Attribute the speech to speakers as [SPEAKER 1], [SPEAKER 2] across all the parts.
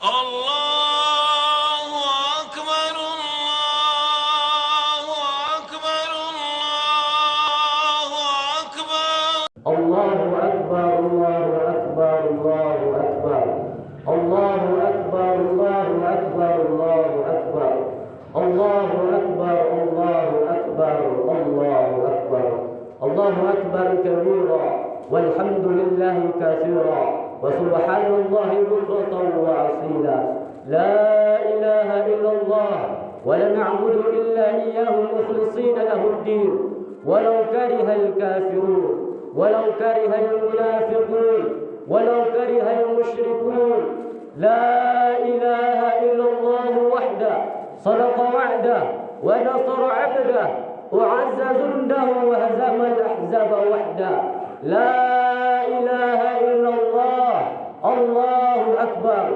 [SPEAKER 1] الله أكبر الله أكبر الله أكبر
[SPEAKER 2] الله أكبر الله أكبر الله أكبر الله أكبر الله أكبر الله أكبر الله أكبر الله أكبر الله أكبر الله أكبر كبيرا والحمد لله كثيرا وسبحان الله بكرة وأصيلا لا إله إلا الله ولا نعبد إلا إياه مخلصين له الدين ولو كره الكافرون ولو كره المنافقون ولو كره المشركون لا إله إلا الله وحده صدق وعده ونصر عبده وعز جنده وهزم الأحزاب وحده لا إله إلا الله الله أكبر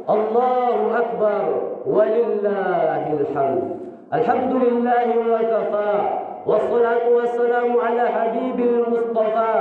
[SPEAKER 2] الله أكبر ولله الحمد الحمد لله وكفى والصلاة والسلام على حبيب المصطفى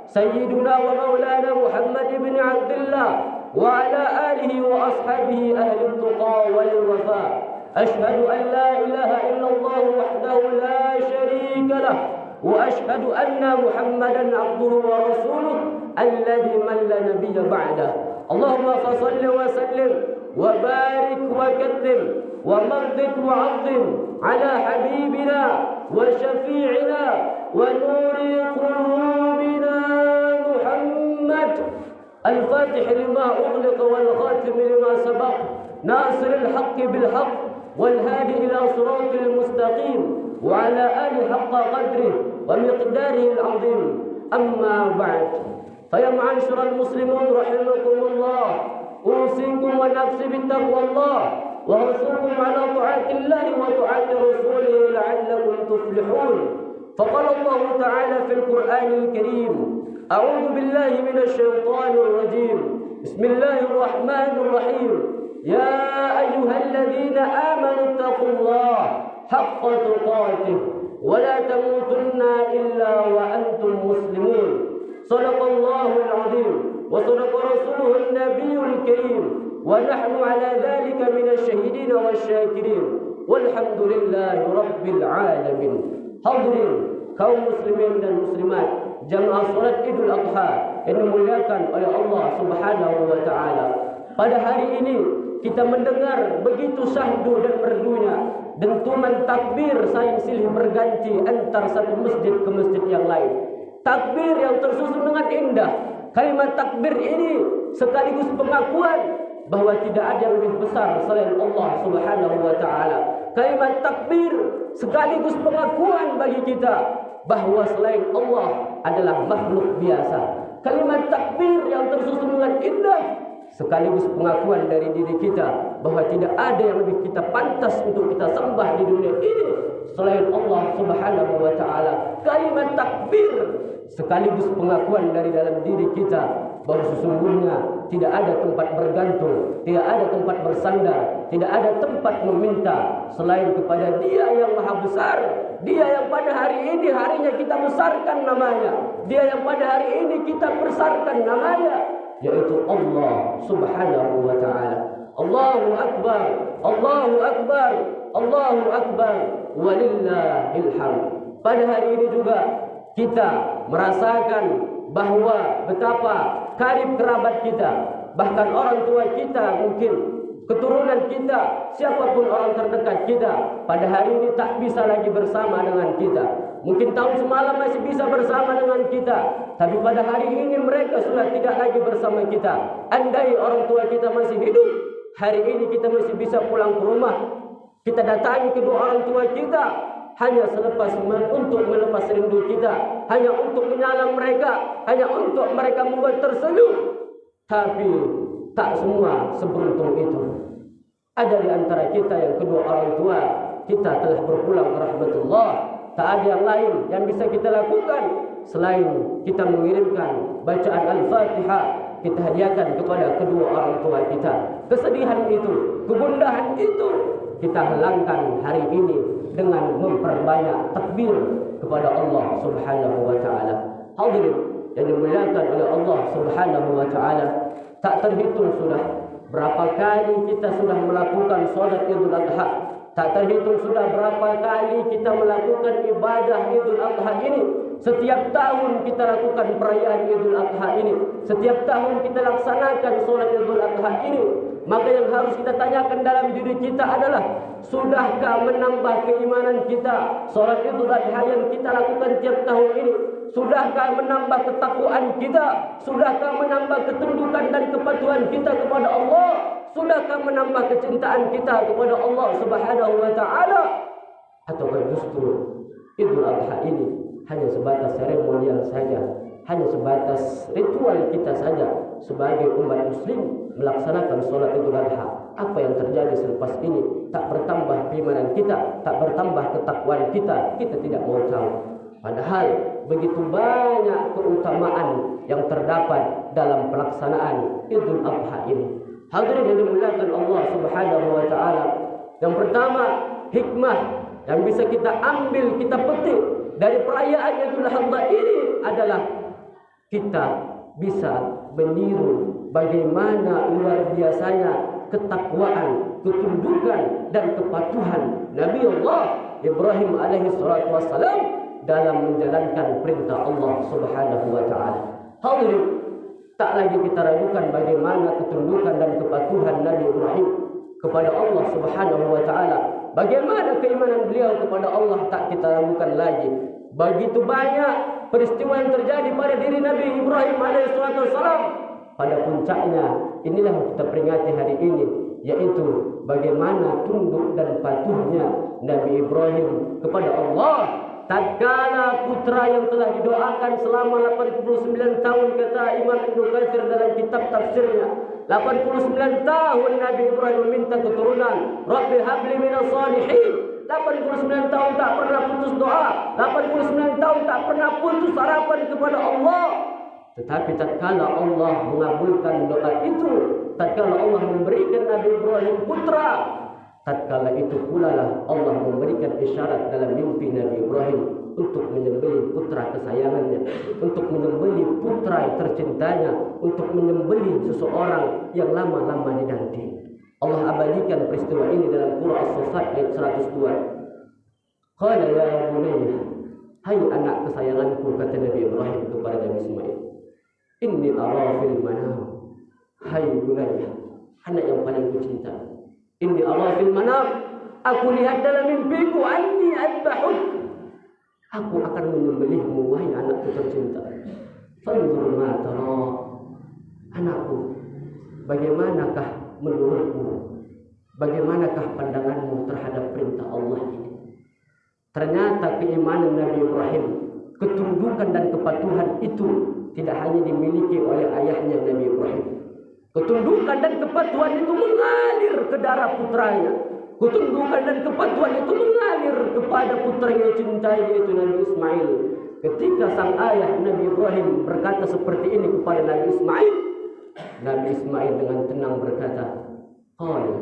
[SPEAKER 2] سيدنا ومولانا محمد بن عبد الله وعلى آله وأصحابه أهل التقى والوفاء أشهد أن لا إله إلا الله وحده لا شريك له وأشهد أن محمدا عبده ورسوله الذي من لا نبي بعده اللهم فصل وسلم وبارك وكرم ومجد وعظم على حبيبنا وشفيعنا ونور قلوبنا محمد الفاتح لما أغلق والخاتم لما سبق ناصر الحق بالحق والهادي إلى صراط المستقيم وعلى آله حق قدره ومقداره العظيم أما بعد فيا معاشر المسلمون رحمكم الله أوصيكم ونفسي بتقوى الله وأحثكم على طاعة الله وطاعة رسوله لعلكم تفلحون فقال الله تعالى في القرآن الكريم أعوذ بالله من الشيطان الرجيم بسم الله الرحمن الرحيم يا أيها الذين آمنوا اتقوا الله حق تقاته ولا تموتن إلا وأنتم مسلمون صدق الله العظيم وصدق رسوله النبي الكريم ونحن على ذلك من الشهيدين والشاكرين والحمد لله رب العالمين. Hadirin kaum muslimin dan muslimat jamaah salat Idul Adha yang dimuliakan oleh Allah Subhanahu wa taala. Pada hari ini kita mendengar begitu syahdu dan merdunya dentuman takbir saling silih berganti antar satu masjid ke masjid yang lain. Takbir yang tersusun dengan indah. Kalimat takbir ini sekaligus pengakuan bahwa tidak ada yang lebih besar selain Allah Subhanahu wa taala. Kalimat takbir sekaligus pengakuan bagi kita bahwa selain Allah adalah makhluk biasa. Kalimat takbir yang tersusun dengan indah sekaligus pengakuan dari diri kita bahwa tidak ada yang lebih kita pantas untuk kita sembah di dunia ini selain Allah Subhanahu wa taala. Kalimat takbir sekaligus pengakuan dari dalam diri kita bahwa sesungguhnya tidak ada tempat bergantung, tidak ada tempat bersandar, tidak ada tempat meminta selain kepada Dia yang Maha Besar, Dia yang pada hari ini harinya kita besarkan namanya, Dia yang pada hari ini kita besarkan namanya, yaitu Allah Subhanahu wa taala. Allahu akbar, Allahu akbar, Allahu akbar, walillahil hamd. Pada hari ini juga kita merasakan bahwa betapa karib kerabat kita, bahkan orang tua kita, mungkin keturunan kita, siapapun orang terdekat kita, pada hari ini tak bisa lagi bersama dengan kita. Mungkin tahun semalam masih bisa bersama dengan kita, tapi pada hari ini mereka sudah tidak lagi bersama kita. Andai orang tua kita masih hidup, hari ini kita masih bisa pulang ke rumah, kita datangi kedua orang tua kita, hanya untuk melepas rindu kita, hanya untuk menyalam mereka, hanya untuk mereka membuat tersenyum. Tapi tak semua seberuntung itu. Ada di antara kita yang kedua orang tua kita telah berpulang ke rahmatullah. Tak ada yang lain yang bisa kita lakukan selain kita mengirimkan bacaan Al-Fatihah, kita hadiahkan kepada kedua orang tua kita. Kesedihan itu, kegundahan itu kita hilangkan hari ini dengan memperbanyak takbir kepada Allah Subhanahu wa taala. Hadirin yang dimuliakan oleh Allah Subhanahu wa taala, tak terhitung sudah Berapa kali kita sudah melakukan sholat Idul Adha? Tak terhitung sudah berapa kali kita melakukan ibadah Idul Adha ini. Setiap tahun kita lakukan perayaan Idul Adha ini. Setiap tahun kita laksanakan sholat Idul Adha ini. Maka yang harus kita tanyakan dalam diri kita adalah, sudahkah menambah keimanan kita sholat Idul Adha yang kita lakukan tiap tahun ini? Sudahkah menambah ketakwaan kita? Sudahkah menambah ketundukan dan kepatuhan kita kepada Allah? Sudahkah menambah kecintaan kita kepada Allah Subhanahu wa taala? Ataukah justru Idul Adha ini hanya sebatas seremonial saja, hanya sebatas ritual kita saja sebagai umat muslim melaksanakan sholat Idul Adha? Apa yang terjadi selepas ini? Tak bertambah keimanan kita, tak bertambah ketakwaan kita, kita tidak mau tahu. Padahal begitu banyak keutamaan yang terdapat dalam pelaksanaan Idul Adha ini. Hadirin yang dimuliakan Allah Subhanahu wa taala. Yang pertama, hikmah yang bisa kita ambil, kita petik dari perayaan Idul Adha ini adalah kita bisa meniru bagaimana luar biasanya ketakwaan, ketundukan dan kepatuhan Nabi Allah Ibrahim alaihi salatu wassalam dalam menjalankan perintah Allah Subhanahu wa taala. Hadirin, tak lagi kita ragukan bagaimana ketundukan dan kepatuhan Nabi Ibrahim kepada Allah Subhanahu wa taala. Bagaimana keimanan beliau kepada Allah tak kita ragukan lagi. Begitu banyak peristiwa yang terjadi pada diri Nabi Ibrahim alaihissalam. Pada puncaknya inilah yang kita peringati hari ini, yaitu bagaimana tunduk dan patuhnya Nabi Ibrahim kepada Allah. Tatkala putra yang telah didoakan selama 89 tahun, kata Imam Ibnu Katsir dalam kitab tafsirnya, 89 tahun Nabi Ibrahim meminta keturunan. Rabbi habli minas salihin. 89 tahun tak pernah putus doa, 89 tahun tak pernah putus harapan kepada Allah. Tetapi tatkala Allah mengabulkan doa itu, tatkala Allah memberikan Nabi Ibrahim putra, tatkala itu pula lah Allah memberikan isyarat dalam mimpi Nabi Ibrahim untuk menyembelih putra kesayangannya, untuk menyembelih putra tercintanya, untuk menyembelih seseorang yang lama-lama dinanti. Allah abadikan peristiwa ini dalam Surah As-Saffat ayat 102. Qala ya bunayya, hai anak kesayanganku, kata Nabi Ibrahim kepada Nabi Ismail, inni ara fil manam, hai bunayya, anak yang paling kucinta, inni ara fil manam, aku lihat dalam mimpiku, anni adbahuk, aku akan menyembelihmu wahai anakku tercinta. Fanzur ma tara, anakku, bagaimanakah menurutmu, bagaimanakah pandanganmu terhadap perintah Allah ini? Ternyata keimanan Nabi Ibrahim, ketundukan dan kepatuhan itu tidak hanya dimiliki oleh ayahnya Nabi Ibrahim. Ketundukan dan kepatuhan itu mengalir ke darah putranya. Ketundukan dan kepatuhan itu mengalir kepada putranya yang cintai, yaitu Nabi Ismail. Ketika sang ayah Nabi Ibrahim berkata seperti ini kepada Nabi Ismail, Nabi Ismail dengan tenang berkata, qala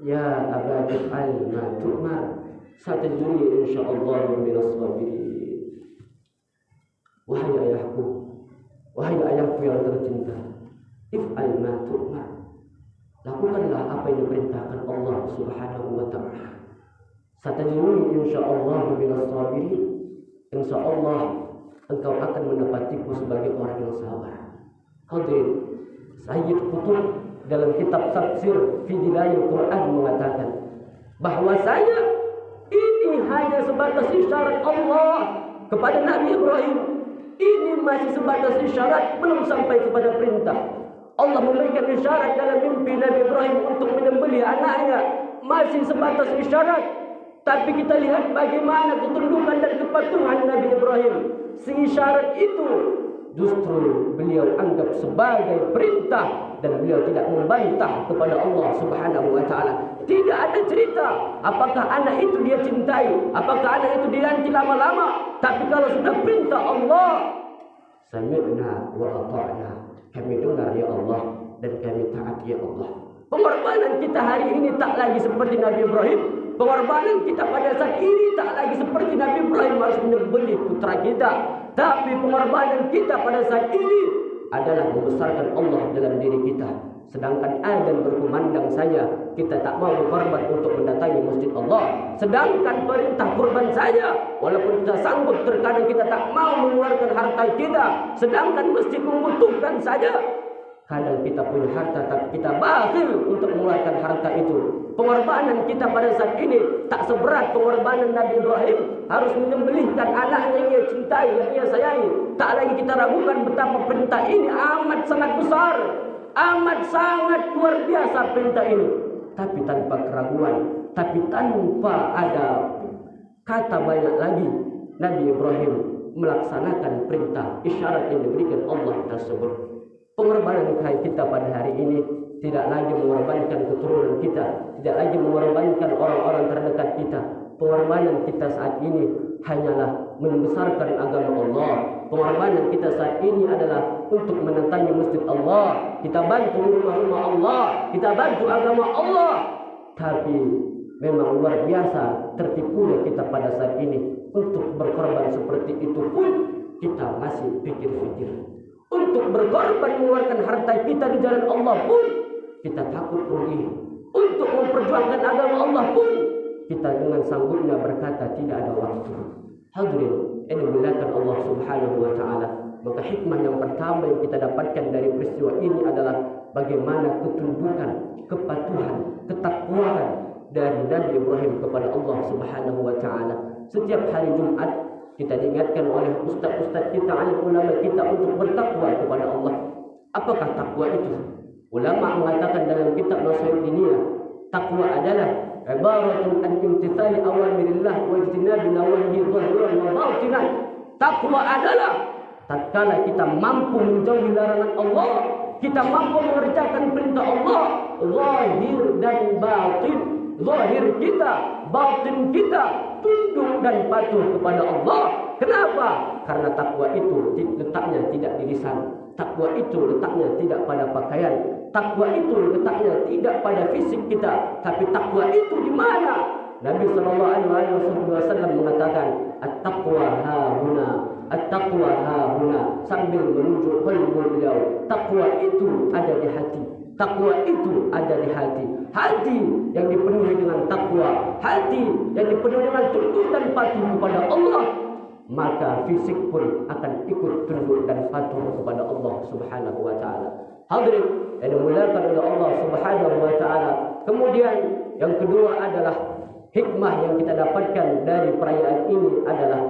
[SPEAKER 2] ya abadi al ma tu'mar, satajuni insyaallah minas sabirin. Wahai ayahku, wahai ayahku yang tercinta, if'al ma tu'mar, lakukanlah apa yang diperintahkan Allah Subhanahu wa taala. Satajuni insyaallah minas sabirin, insyaallah engkau akan mendapatiku sebagai orang yang sabar. Hadirin, Sayyid Qutb dalam kitab Tafsir fi Dilayil Quran mengatakan bahwasanya ini hanya sebatas isyarat Allah kepada Nabi Ibrahim. Ini masih sebatas isyarat, belum sampai kepada perintah. Allah memberikan isyarat dalam mimpi Nabi Ibrahim untuk menyembelih anaknya, masih sebatas isyarat. Tapi kita lihat bagaimana ketundukan dan kepatuhan Nabi Ibrahim. Si isyarat itu justru beliau anggap sebagai perintah dan beliau tidak membantah kepada Allah Subhanahu wa taala. Tidak ada cerita apakah anak itu dia cintai, apakah anak itu dinanti lama-lama. Tapi kalau sudah perintah Allah, sami'na wa ata'na, kami dengar ya Allah dan kami taat ya Allah. Pengorbanan kita hari ini tak lagi seperti Nabi Ibrahim. Pengorbanan kita pada saat ini tak lagi seperti Nabi Ibrahim harus menyembelih putra kita. Tapi pengorbanan kita pada saat ini adalah membesarkan Allah dalam diri kita. Sedangkan azan berkumandang saja kita tak mau berkorban untuk mendatangi masjid Allah. Sedangkan perintah kurban saja, walaupun kita sanggup, terkadang kita tak mau mengeluarkan harta kita. Sedangkan masjid membutuhkan saja, kadang kita punya harta tapi kita bakhil untuk mengeluarkan harta itu. Pengorbanan kita pada saat ini tak seberat pengorbanan Nabi Ibrahim, harus menyembelihkan anaknya yang ia cintai, yang ia sayangi. Tak lagi kita ragukan betapa perintah ini amat sangat besar, amat sangat luar biasa perintah ini. Tapi tanpa keraguan, tapi tanpa ada kata banyak lagi, Nabi Ibrahim melaksanakan perintah isyarat yang diberikan Allah tersebut. Pengorbanan kita pada hari ini tidak lagi mengorbankan keturunan kita, tidak lagi mengorbankan orang-orang terdekat kita. Pengorbanan kita saat ini hanyalah membesarkan agama Allah. Pengorbanan kita saat ini adalah untuk mendatangi masjid Allah. Kita bantu rumah-rumah Allah, kita bantu agama Allah. Tapi memang luar biasa tertipunya kita pada saat ini. Untuk berkorban seperti itu pun kita masih pikir-pikir. Untuk berkorban mengeluarkan harta kita di jalan Allah pun kita takut rugi. Untuk memperjuangkan agama Allah pun kita dengan sanggupnya berkata tidak ada waktu. Hadirin, ini dimuliakan Allah Subhanahu wa taala. Maka hikmah yang pertama yang kita dapatkan dari peristiwa ini adalah bagaimana ketundukan, kepatuhan, ketakwaan dari Nabi Ibrahim kepada Allah Subhanahu wa taala. Setiap hari Jumat kita diingatkan oleh ustaz-ustaz kita, alim ulama kita untuk bertakwa kepada Allah. Apakah takwa itu? Ulama mengatakan dalam kitab Nasihat Diniyah, takwa adalah ibaratun an imtithali awamirillah wa ijtinabi nawahihi zahiran wa batinan. Takwa adalah tatkala kita mampu menjauhi larangan Allah, kita mampu mengerjakan perintah Allah, zahir dan batin. Zahir kita, batin kita tunduk dan patuh kepada Allah. Kenapa? Karena takwa itu letaknya tidak di lisan. Takwa itu letaknya tidak pada pakaian. Takwa itu letaknya tidak pada fisik kita. Tapi takwa itu di mana? Nabi SAW mengatakan, at-taqwa hahuna, at-taqwa hahuna, sambil menunjuk qalbul beliau. Takwa itu ada di hati. Takwa itu ada di hati. Hati yang dipenuhi dengan takwa, hati yang dipenuhi dengan tunduk dan patuh kepada Allah, maka fisik pun akan ikut tunduk dan patuh kepada Allah Subhanahu wa taala. Hadirin yang dimuliakan oleh Allah Subhanahu wa taala. Kemudian yang kedua adalah hikmah yang kita dapatkan dari perayaan ini adalah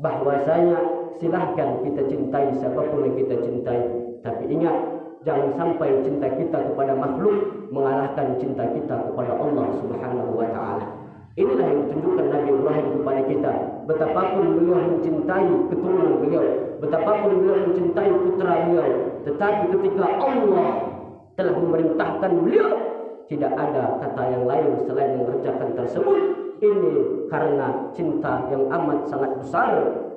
[SPEAKER 2] bahwasanya silahkan kita cintai siapapun yang kita cintai, tapi ingat, jangan sampai cinta kita kepada makhluk mengalahkan cinta kita kepada Allah Subhanahu wa taala. Inilah yang ditunjukkan Nabi Ibrahim kepada kita. Betapapun beliau mencintai keturunan beliau, betapapun beliau mencintai putra beliau, tetapi ketika Allah telah memerintahkan beliau, tidak ada kata yang lain selain mengerjakan tersebut. Ini karena cinta yang amat sangat besar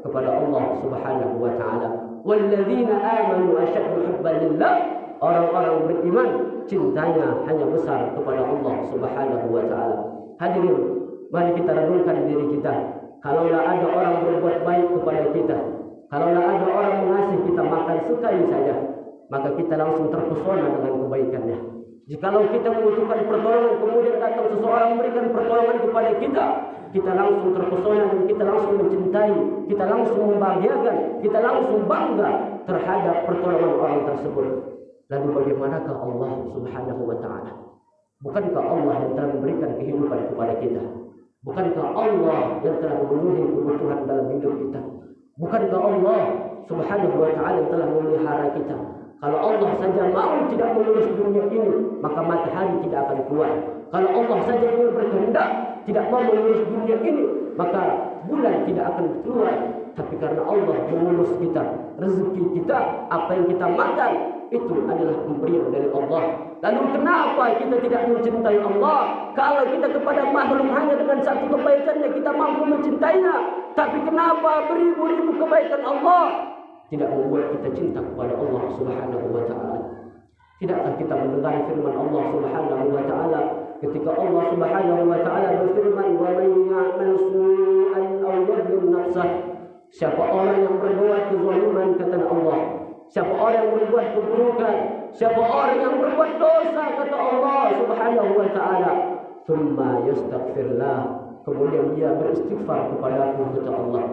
[SPEAKER 2] kepada Allah Subhanahu wa taala. Walladzina amanu asyaddu hubban lillah. Orang-orang beriman cintanya hanya besar kepada Allah Subhanahu wa taala. Hadirin, mari kita renungkan diri kita. Kalaulah ada orang berbuat baik kepada kita, kalaulah ada orang mengasihi kita makan sekali saja, maka kita langsung terpesona dengan kebaikannya. Jikalau kita membutuhkan pertolongan, kemudian datang seseorang memberikan pertolongan kepada kita, kita langsung terpesona dan kita langsung mencintai, kita langsung membahagiakan, kita langsung bangga terhadap pertolongan orang tersebut. Lalu bagaimanakah Allah Subhanahu wa taala? Bukankah Allah yang telah memberikan kehidupan kepada kita? Bukankah Allah yang telah memenuhi kebutuhan dalam hidup kita? Bukankah Allah Subhanahu wa taala yang telah memelihara kita? Kalau Allah saja mau tidak mengurus dunia ini, maka matahari tidak akan keluar. Kalau Allah saja ingin berkehendak tidak mau mengurus dunia ini, maka bulan tidak akan keluar. Tapi karena Allah mengurus kita, rezeki kita, apa yang kita makan, itu adalah pemberian dari Allah. Lalu kenapa kita tidak mencintai Allah? Kalau kita kepada makhluk hanya dengan satu kebaikannya kita mampu mencintainya, tapi kenapa beribu-ribu kebaikan Allah tidak membuat kita cinta kepada Allah Subhanahu wa taala? Tidakkah kita mendengar firman Allah Subhanahu wa taala ketika Allah Subhanahu wa taala berfirman, "Wa may ya'mal su'an aw yadhlim nafsah." Siapa orang yang berbuat kezaliman, kata Allah, siapa orang yang berbuat keburukan, siapa orang yang berbuat dosa, kata Allah Subhanahu wa taala, "Tsumma yastaghfirullah," kemudian dia beristighfar kepada Aku, kata Allah,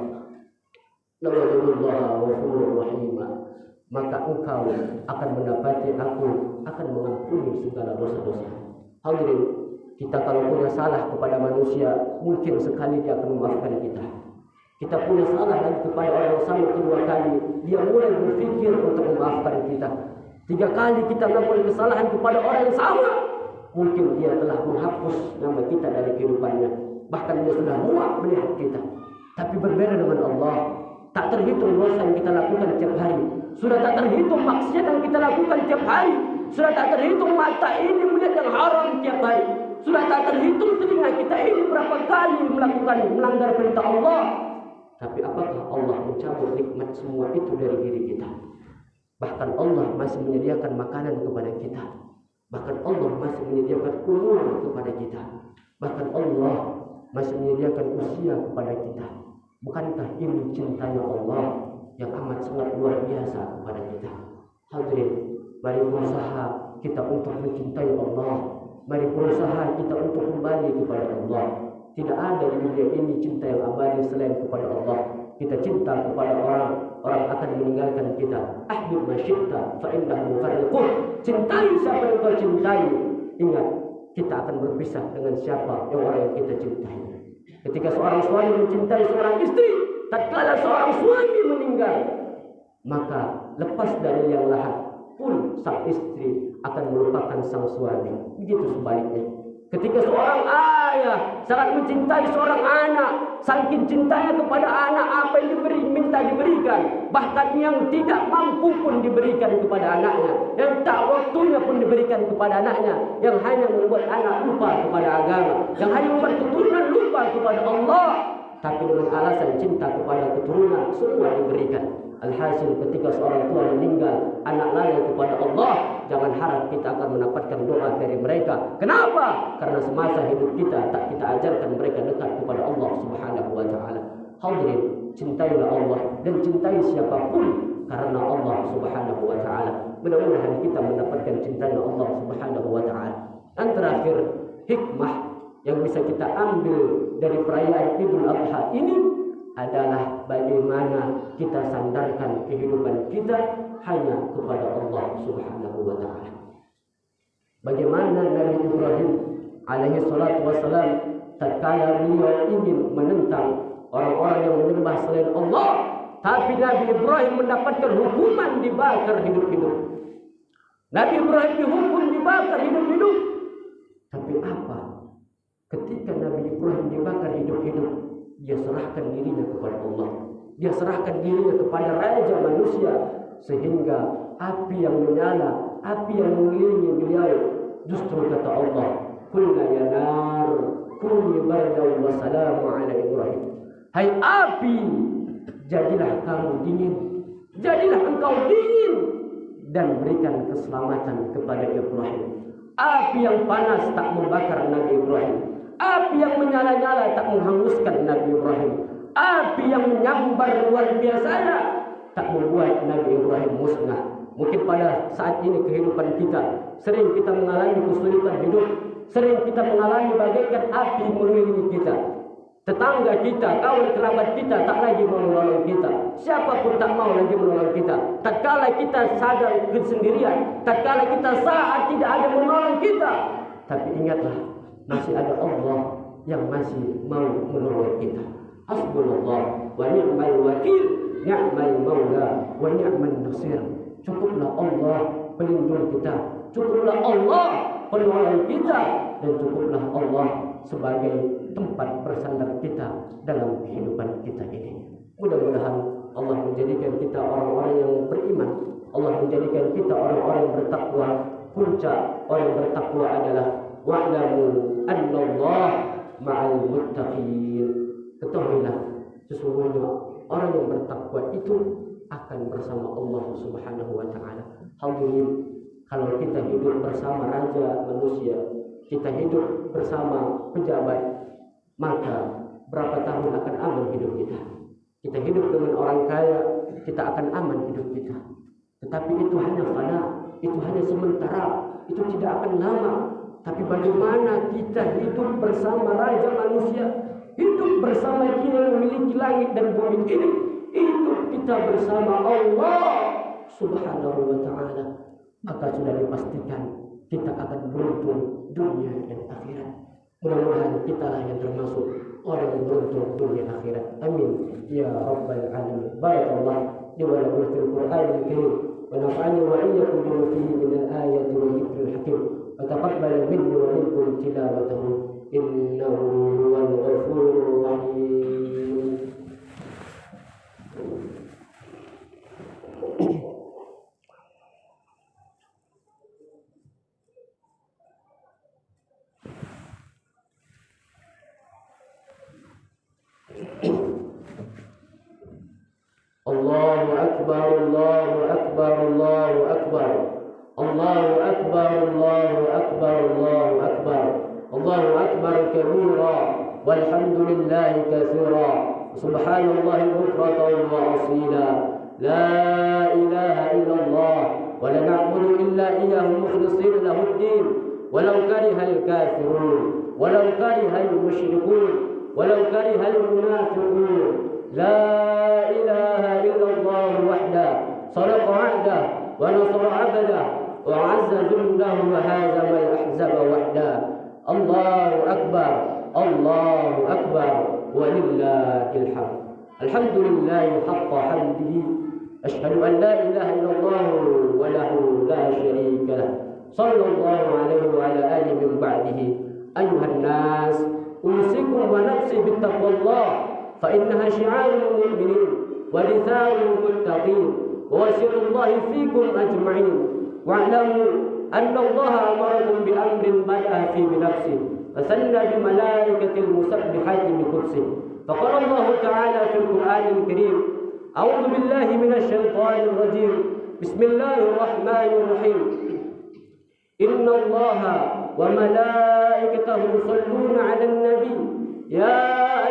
[SPEAKER 2] "Lawallaha ghafurur rahim," maka engkau akan mendapati Aku akan mengampuni segala dosa-dosa. Hadirin, kita kalau punya salah kepada manusia, mungkin sekali dia akan memaafkan kita. Kita punya salah lagi kepada orang sama, kedua kali dia mulai berpikir untuk memaafkan kita. 3 kali kita melakukan kesalahan kepada orang yang sama, mungkin dia telah menghapus nama kita dari kehidupannya. Bahkan dia sudah muak melihat kita. Tapi berbeda dengan Allah, tak terhitung dosa yang kita lakukan tiap hari. Sudah tak terhitung maksiat yang kita lakukan tiap hari. Sudah tak terhitung mata ini melihat yang haram tiap hari. Sudah tak terhitung telinga kita ini berapa kali melanggar perintah Allah. Tapi apakah Allah mencabut nikmat semua itu dari diri kita? Bahkan Allah masih menyediakan makanan kepada kita. Bahkan Allah masih menyediakan umur kepada kita. Bahkan Allah masih menyediakan usia kepada kita. Bukankah ini cintanya Allah yang amat sangat luar biasa kepada kita? Hadirin, mari berusaha kita untuk mencintai Allah. Mari berusaha kita untuk kembali kepada Allah. Tidak ada di dunia ini cinta yang abadi selain kepada Allah. Kita cinta kepada orang, orang akan meninggalkan kita. Ahbib ma syi'ta fa innahu mufarriquh. Cintai siapa yang kau cintai. Ingat, kita akan berpisah dengan siapa yang orang yang kita cintai. Ketika seorang suami mencintai seorang istri, tatkala seorang suami meninggal, maka lepas dari yang lahat pun sang istri akan melupakan sang suami. Begitu sebaliknya. Ketika seorang ayah sangat mencintai seorang anak, saking cintanya kepada anak, apa yang minta diberikan, bahkan yang tidak mampu pun diberikan kepada anaknya, yang tak waktunya pun diberikan kepada anaknya, yang hanya membuat anak lupa kepada agama, yang hanya membuat keturunan lupa kepada Allah. Tapi dengan alasan cinta kepada keturunan, semua diberikan. Alhasil ketika seorang tua meninggal, anak lalai kepada Allah, jangan harap kita akan mendapatkan doa dari mereka. Kenapa? Karena semasa hidup kita tak kita ajarkan mereka dekat kepada Allah Subhanahu wa taala. Hadirin, cintailah Allah dan cintai siapapun karena Allah Subhanahu wa taala. Mudah-mudahan kita mendapatkan cintanya Allah Subhanahu wa taala. Dan terakhir, hikmah yang bisa kita ambil dari perayaan Idul Adha ini adalah bagaimana kita sandarkan kehidupan kita hanya kepada Allah Subhanahu wa taala. Bagaimana Nabi Ibrahim alaihi salatu wassalam tatkala beliau ingin menentang orang-orang yang menyembah selain Allah, tapi Nabi Ibrahim mendapatkan hukuman dibakar hidup-hidup. Nabi Ibrahim dihukum dibakar hidup-hidup. Tapi apa? Ketika Nabi Ibrahim dibakar hidup-hidup, dia serahkan dirinya kepada Allah. Dia serahkan dirinya kepada Raja manusia. Sehingga api yang menyala, api yang mengelilingi beliau, justru kata Allah, "Qulna ya nar, kuni bardan wa salamu ala Ibrahim." Hai api, jadilah kamu dingin. Jadilah engkau dingin. Dan berikan keselamatan kepada Ibrahim. Api yang panas tak membakar Nabi Ibrahim. Api yang menyala-nyala tak menghanguskan Nabi Ibrahim. Api yang menyambar luar biasanya tak membuat Nabi Ibrahim musnah. Mungkin pada saat ini kehidupan kita sering kita mengalami kesulitan hidup, sering kita mengalami bagaikan api mengelilingi kita. Tetangga kita, kawan kerabat kita tak lagi mau menolong kita. Siapapun tak mau lagi menolong kita. Tatkala kita sadar kesendirian, tatkala kita saat tidak ada menolong kita. Tapi ingatlah, masih ada Allah yang masih mau menolong kita. Hasbunallah wa ni'mal wakil, ni'mal maula wa ni'man nasir. Cukuplah Allah pelindung kita, cukuplah Allah penolong kita, dan cukuplah Allah sebagai tempat bersandar kita dalam kehidupan kita ini. Mudah-mudahan Allah menjadikan kita orang-orang yang beriman. Allah menjadikan kita orang-orang yang bertakwa. Puncak orang yang bertakwa adalah wa'lamu annallah ma'al muttaqin. Ketahuilah sesungguhnya orang yang bertakwa itu akan bersama Allah Subhanahu wa taala. Hadirin, kalau kita hidup bersama raja manusia, kita hidup bersama pejabat, maka berapa tahun akan aman hidup kita. Kita hidup dengan orang kaya, kita akan aman hidup kita. Tetapi itu hanya fana, itu hanya sementara, itu tidak akan lama. Tapi bagaimana kita hidup bersama Raja Manusia, hidup bersama Dia yang memiliki langit dan bumi ini, hidup kita bersama Allah Subhanahu wa Ta'ala, maka sudah dipastikan kita akan beruntung dunia dan akhirat. Mudah-mudahan kita lah yang termasuk orang yang beruntung dunia akhirat. Amin ya rabbal alamin. Barakallah li wa lakum fil Qur'anil karim wa nafa'ani wa iyyakum bima fihi min al-ayati wa dhikril hakim. Wa taqabbal minni wa minkum tilawatahu innahu huwal ghafurur rahim. Allahu akbar, Allahu akbar, Allahu akbar. Allahu akbar, Allahu akbar, Allahu akbar. Allahu akbar kabira walhamdulillahi katsira. Subhanallahi bukratan wa asila. La ilaha illallah wa la na'budu illa iyyahu mukhlishina lahu ad-din. Walau karihal kafirun, walau karihal musyrikun, walau karihal munafiqun. لا إله إلا الله وحده صدق وعده ونصر عبده وعز جنده وهزم الأحزاب وحده. الله أكبر، الله أكبر ولله الحمد. الحمد لله حق حمده. أشهد أن لا إله إلا الله وله لا شريك له. صلى الله عليه وعلى آله من بعده. أيها الناس، أوصيكم ونفسي بتقوى الله، فإنها شعار المؤمنين ولثار المتقين ووسيلة الله فيكم أجمعين. واعلموا أن الله أمركم بأمر بدأ فيه بنفسه وثنى بملائكة المسبحات بقدسه. فقال الله تعالى في القرآن الكريم: أعوذ بالله من الشيطان الرجيم، بسم الله الرحمن الرحيم. إن الله وملائكته يصلون على النبي يا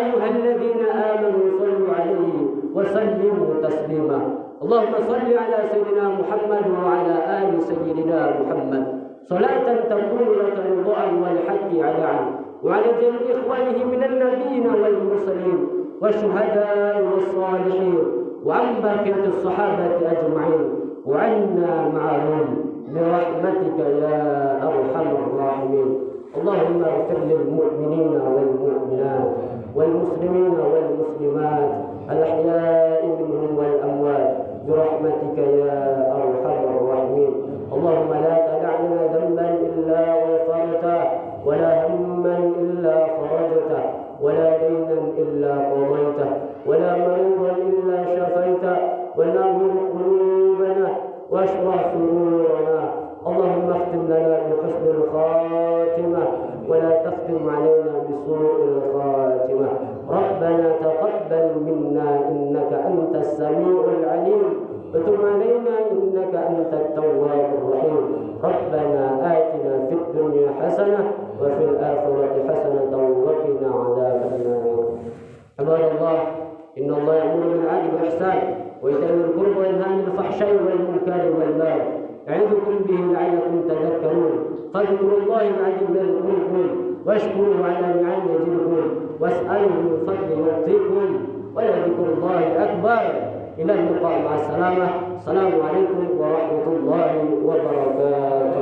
[SPEAKER 2] أيها الذين آمنوا صلوا عليه وسلموا تسليما. اللهم صل على سيدنا محمد وعلى آل سيدنا محمد صلاة تكون لك رضاء والحق عدعا وعلى جميع إخوانه من النبيين والمرسلين والشهداء والصالحين وعن بقية الصحابة أجمعين وعنا معهم برحمتك يا أرحم الراحمين. اللهم اغفر للمؤمنين والمؤمنات والمسلمين والمسلمات الأحياء منهم والأموات برحمتك يا أرحم الراحمين. اللهم لا تدع لنا ذنبا إلا غفرته ولا هما إلا فرجته ولا دينا إلا قضيته ولا مريضا إلا شفيته ونور قلوبنا واشرح صدورنا. اللهم اختم لنا بحسن الخاتمة ولا تختم علينا بسوء الخاتمة. ربنا تقبل منا إنك أنت السميع العليم وتب علينا إنك أنت التواب الرحيم. ربنا آتنا في الدنيا حسنة وفي الآخرة حسنة وقنا عذاب النار. عباد الله، إن الله يأمر بالعدل والإحسان وإيتاء ذي القربى وينهى عن الفحشاء والمنكر والبغي يعظكم به لعلكم تذكرون. فاذكروا الله العظيم يذكركم واشكروا على نعمه يزدكم واسألوا من فضله يعطيكم ولذكر الله أكبر. إلى اللقاء مع السلامة. السلام عليكم ورحمة الله وبركاته.